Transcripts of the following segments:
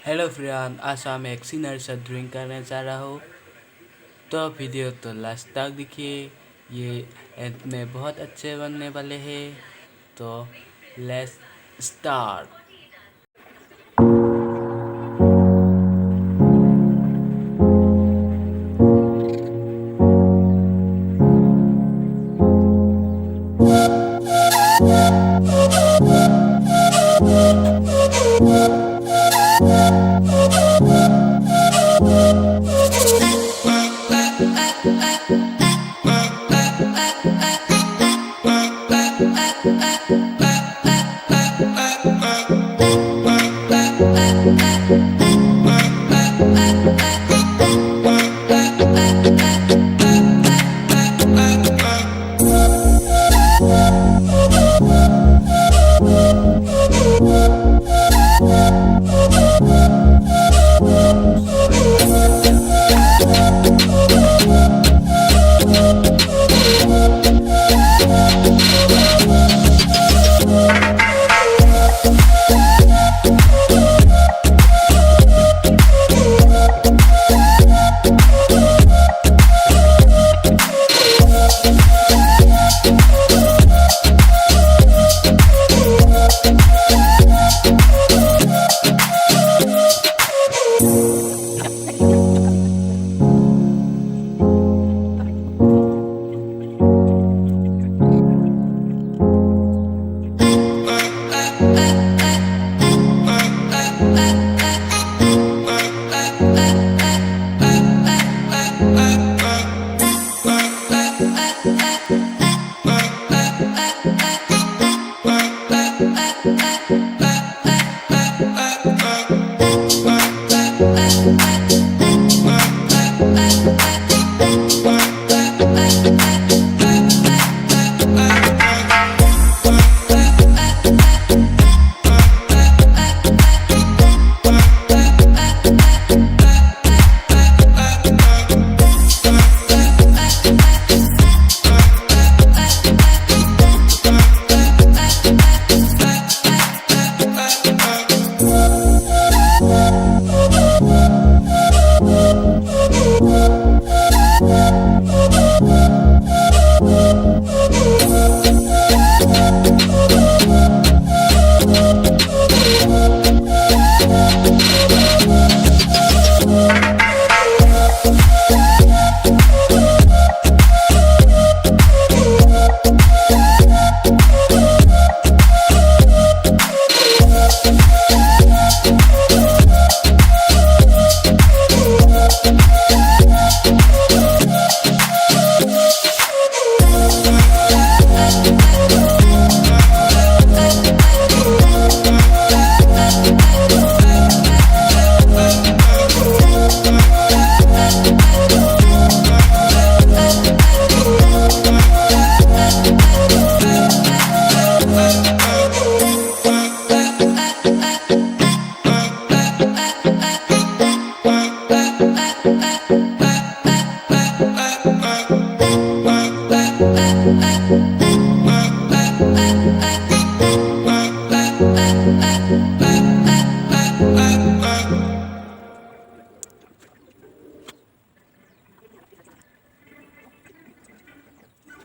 Hello friend, आज मैं एक सीनरी से ड्राइंग करने जा रहा हूँ। तो वीडियो तो लास्ट तक देखिए, ये एंड में बहुत अच्छे बनने वाले हैं। तो लेट्स स्टार्ट।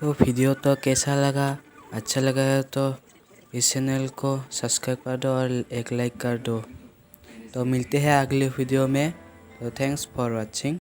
तो वीडियो तो कैसा लगा? अच्छा लगा है तो इस चैनल को सब्सक्राइब कर दो और एक लाइक कर दो। तो मिलते हैं अगले वीडियो में। तो थैंक्स फॉर वॉचिंग।